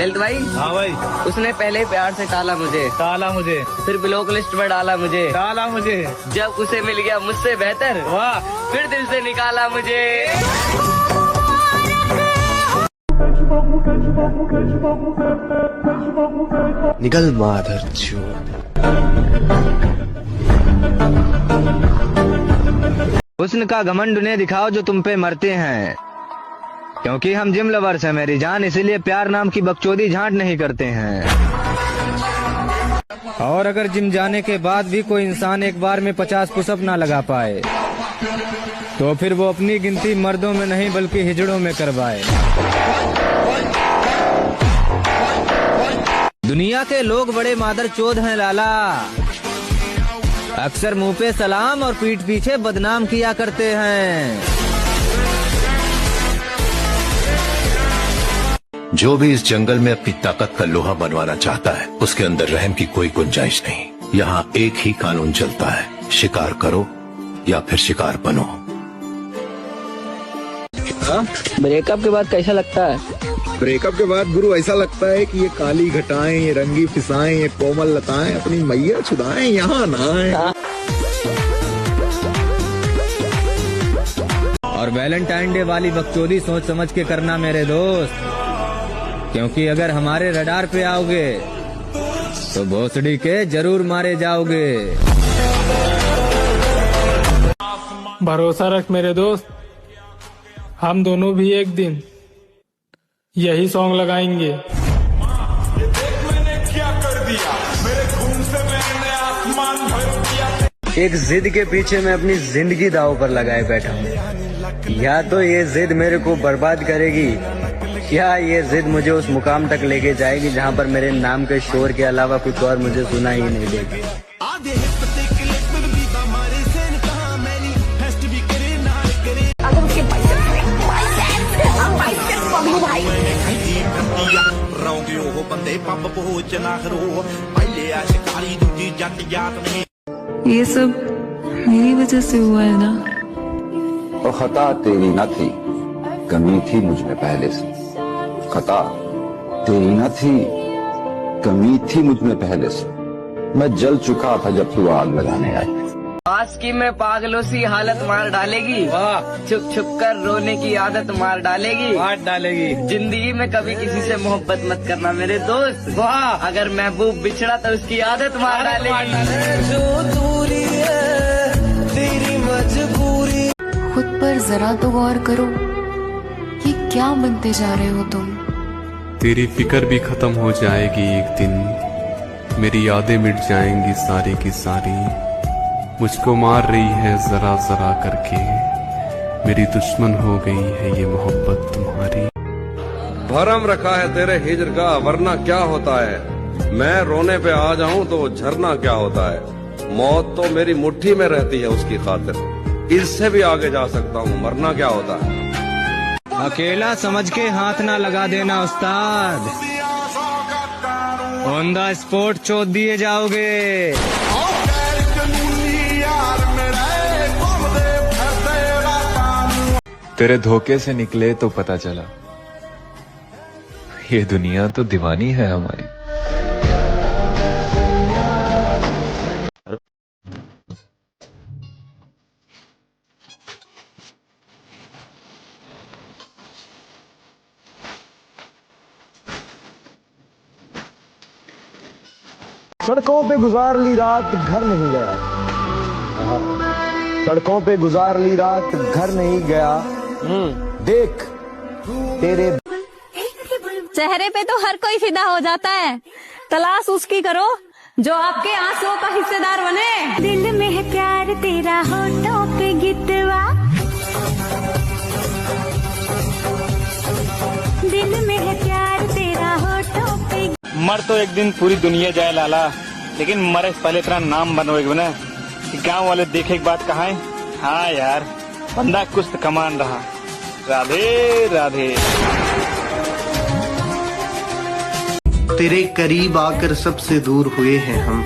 ललित भाई। हाँ भाई। उसने पहले प्यार से टाला मुझे, फिर ब्लॉक लिस्ट पर डाला मुझे, जब उसे मिल गया मुझसे बेहतर, वाह, फिर दिल से निकाला मुझे। निकल माधर चोद। हुस्न का घमंड उन्हें दिखाओ जो तुम पे मरते हैं, क्योंकि हम जिम लवर्स हैं मेरी जान, इसीलिए प्यार नाम की बकचोदी झांट नहीं करते हैं। और अगर जिम जाने के बाद भी कोई इंसान एक बार में 50 पुशअप ना लगा पाए तो फिर वो अपनी गिनती मर्दों में नहीं बल्कि हिजड़ों में करवाए। दुनिया के लोग बड़े मादर चोद हैं लाला, अक्सर मुंह पे सलाम और पीठ पीछे बदनाम किया करते हैं। जो भी इस जंगल में अपनी ताकत का लोहा बनवाना चाहता है उसके अंदर रहम की कोई गुंजाइश नहीं। यहाँ एक ही कानून चलता है, शिकार करो या फिर शिकार बनो। ब्रेकअप के बाद कैसा लगता है? ब्रेकअप के बाद गुरु ऐसा लगता है कि ये काली घटाएं, ये रंगी फिसाएं, ये कोमल लताएं अपनी मैया छुदाएं, यहाँ ना आए। और वैलेंटाइन डे वाली बकचोदी सोच समझ के करना मेरे दोस्त, क्योंकि अगर हमारे रडार पे आओगे तो भोसड़ी के जरूर मारे जाओगे। भरोसा रख मेरे दोस्त, हम दोनों भी एक दिन यही सॉन्ग लगाएंगे। एक जिद के पीछे मैं अपनी जिंदगी दांव पर लगाए बैठा हूँ। या तो ये जिद मेरे को बर्बाद करेगी या ये जिद मुझे उस मुकाम तक लेके जाएगी जहाँ पर मेरे नाम के शोर के अलावा कुछ और मुझे सुना ही नहीं देगी। ये सब मेरी वजह से हुआ है ना? और खता तेरी न थी, कमी थी मुझ में पहले से। खता तेरी न थी, कमी थी मुझ में पहले से। मैं जल चुका था जब तू आग लगाने आई। आज की मैं पागलों सी हालत मार डालेगी, छुप छुप कर रोने की आदत मार डालेगी। जिंदगी में कभी किसी से मोहब्बत मत करना मेरे दोस्त, वाह, अगर महबूब बिछड़ा तो उसकी आदत मार डालेगी। जो दूरी है तेरी मजबूरी। खुद पर जरा तो गौर करो, ये क्या बनते जा रहे हो तुम? तेरी फिक्र भी खत्म हो जाएगी एक दिन, मेरी यादें मिट जाएंगी सारी की सारी। मुझको मार रही है जरा जरा करके, मेरी दुश्मन हो गई है ये मोहब्बत तुम्हारी। भरम रखा है तेरे हिजर का, वरना क्या होता है। मैं रोने पे आ जाऊं तो झरना क्या होता है। मौत तो मेरी मुट्ठी में रहती है उसकी खातिर, इससे भी आगे जा सकता हूँ, मरना क्या होता है। अकेला समझ के हाथ ना लगा देना उस्ताद, ऑन द स्पॉट चोट दिए जाओगे। तेरे धोखे से निकले तो पता चला ये दुनिया तो दीवानी है हमारी। सड़कों पे गुजार ली रात घर नहीं गया, सड़कों पे गुजार ली रात घर नहीं गया। देख तेरे चेहरे पे तो हर कोई फिदा हो जाता है, तलाश उसकी करो जो आपके आंसुओं का हिस्सेदार बने। दिल में है प्यार तेरा होठों पे गितवा, दिल में है प्यार तेरा होठों पे। मर तो एक दिन पूरी दुनिया जाए लाला, लेकिन मरे से पहले इतना नाम बनोगे ना कि गांव वाले देखे एक बात कहा है। हाँ यार, बंदा कुछ तो कमान रहा। राधे राधे। तेरे करीब आकर सबसे दूर हुए हैं हम,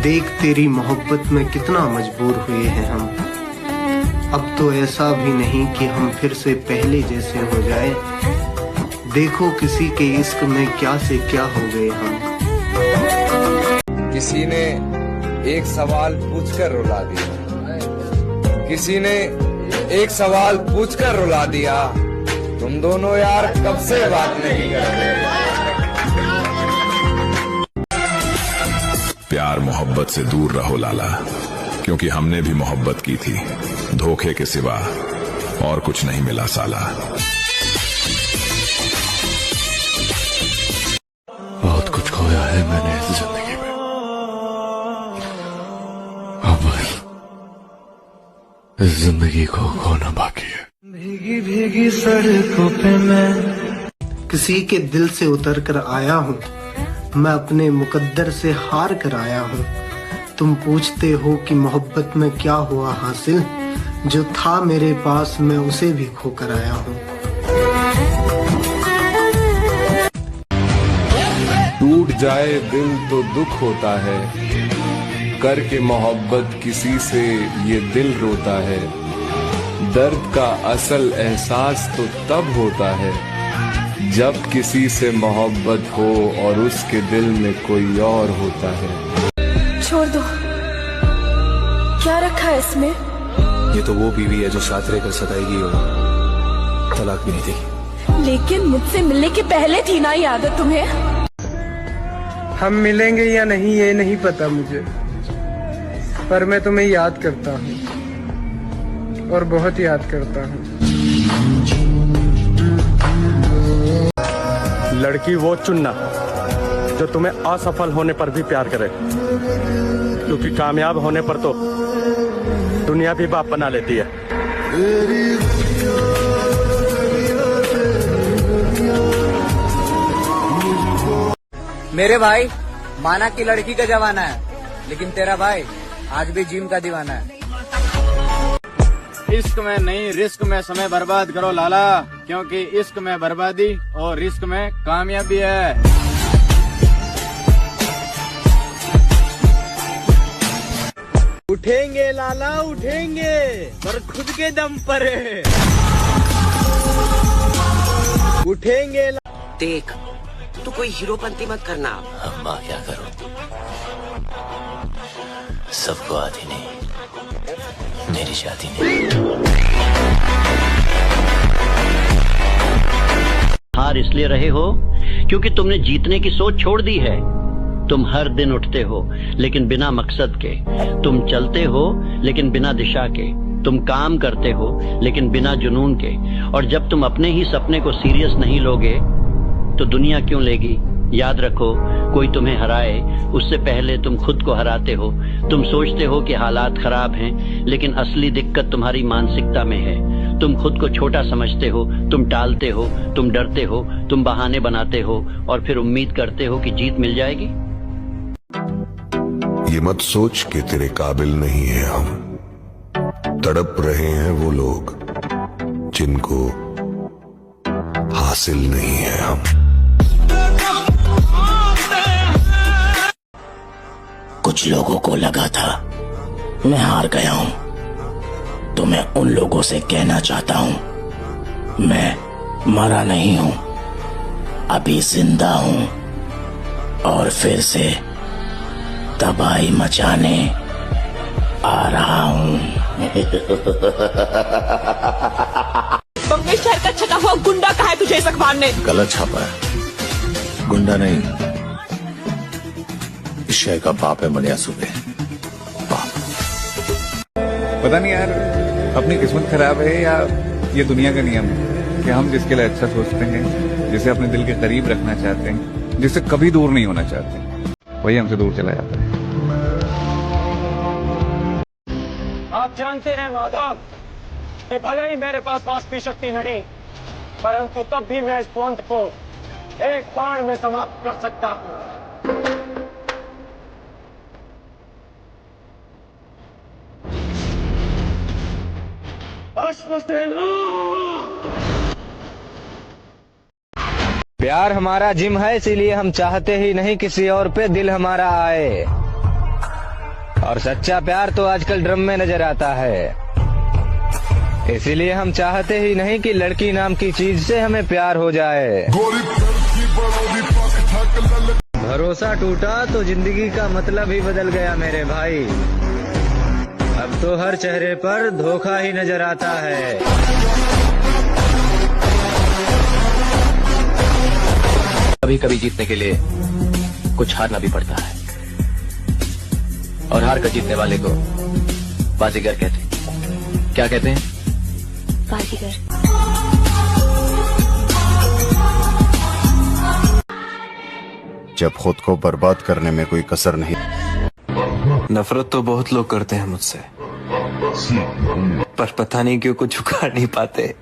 देख तेरी मोहब्बत में कितना मजबूर हुए हैं हम। अब तो ऐसा भी नहीं कि हम फिर से पहले जैसे हो जाए, देखो किसी के इश्क में क्या से क्या हो गए हम। किसी ने एक सवाल पूछकर रुला दिया, किसी ने एक सवाल पूछकर रुला दिया, तुम दोनों यार कब से बात नहीं कर रहे। प्यार मोहब्बत से दूर रहो लाला, क्योंकि हमने भी मोहब्बत की थी, धोखे के सिवा और कुछ नहीं मिला साला। बहुत कुछ खोया है मैंने इस जिंदगी में, अब इस जिंदगी को खोना बाकी है। भीगी भीगी सड़कों पे मैं किसी के दिल से उतर कर आया हूँ, मैं अपने मुकद्दर से हार कर आया हूँ। तुम पूछते हो कि मोहब्बत में क्या हुआ हासिल, जो था मेरे पास मैं उसे भी खो कर आया हूँ। टूट जाए दिल तो दुख होता है, करके मोहब्बत किसी से ये दिल रोता है। दर्द का असल एहसास तो तब होता है, जब किसी से मोहब्बत हो और उसके दिल में कोई और होता है। छोड़ दो, क्या रखा है इसमें? ये तो वो बीवी है जो साथ रहकर सताएगी और तलाक भी नहीं देगी। लेकिन मुझसे मिलने के पहले थी ना ये आदत तुम्हें। हम मिलेंगे या नहीं ये नहीं पता मुझे, पर मैं तुम्हें याद करता हूँ और बहुत याद करता हूँ। लड़की वो चुनना जो तुम्हें असफल होने पर भी प्यार करे, क्योंकि कामयाब होने पर तो दुनिया भी बाप बना लेती है। मेरे भाई, माना कि लड़की का जमाना है, लेकिन तेरा भाई आज भी जिम का दीवाना है। इश्क में नहीं रिस्क में समय बर्बाद करो लाला, क्योंकि इश्क में बर्बादी और रिस्क में कामयाबी है। उठेंगे लाला उठेंगे, पर खुद के दम पर उठेंगे। देख, तू कोई हीरोपंती मत करना। अम्मा क्या करूं, सबको आती नहीं, मेरी शादी नहीं। हार इसलिए रहे हो क्योंकि तुमने जीतने की सोच छोड़ दी है। तुम हर दिन उठते हो लेकिन बिना मकसद के, तुम चलते हो लेकिन बिना दिशा के, तुम काम करते हो लेकिन बिना जुनून के। और जब तुम अपने ही सपने को सीरियस नहीं लोगे तो दुनिया क्यों लेगी। याद रखो, कोई तुम्हें हराए उससे पहले तुम खुद को हराते हो। तुम सोचते हो कि हालात खराब हैं, लेकिन असली दिक्कत तुम्हारी मानसिकता में है। तुम खुद को छोटा समझते हो, तुम टालते हो, तुम डरते हो, तुम बहाने बनाते हो और फिर उम्मीद करते हो कि जीत मिल जाएगी। ये मत सोच कि तेरे काबिल नहीं है हम, तड़प रहे हैं वो लोग जिनको हासिल नहीं है हम। कुछ लोगों को लगा था मैं हार गया हूं, तो मैं उन लोगों से कहना चाहता हूं मैं मरा नहीं हूं, अभी जिंदा हूं और फिर से तबाही मचाने आ रहा हूं। बम्बई शहर का छटा हुआ गुंडा कहा है तुझे इस अखबार ने? गलत छापा है, गुंडा नहीं, इस शहर का बाप है मनिया सूबे। पता नहीं यार, अपनी किस्मत खराब है या ये दुनिया का नियम है कि हम जिसके लिए अच्छा सोचते हैं, जिसे अपने दिल के करीब रखना चाहते हैं, जिससे कभी दूर नहीं होना चाहते, वही हमसे दूर चला जाता है। आप जानते हैं माधव, कि भले ही मेरे पास वापसी शक्ति नहीं, परंतु तब भी मैं इस पंथ को एक बाण में समाप्त कर सकता हूँ। प्यार हमारा जिम है, इसीलिए हम चाहते ही नहीं किसी और पे दिल हमारा आए। और सच्चा प्यार तो आजकल ड्रम में नजर आता है। इसीलिए हम चाहते ही नहीं कि लड़की नाम की चीज से हमें प्यार हो जाए। भरोसा टूटा तो जिंदगी का मतलब ही बदल गया मेरे भाई। अब तो हर चेहरे पर धोखा ही नजर आता है। कभी कभी जीतने के लिए कुछ हारना भी पड़ता है, और हार कर जीतने वाले को बाजीगर कहते हैं। क्या कहते हैं? बाजीगर। जब खुद को बर्बाद करने में कोई कसर नहीं। नफरत तो बहुत लोग करते हैं मुझसे, पर पता नहीं क्यों कुछ उखाड़ नहीं पाते।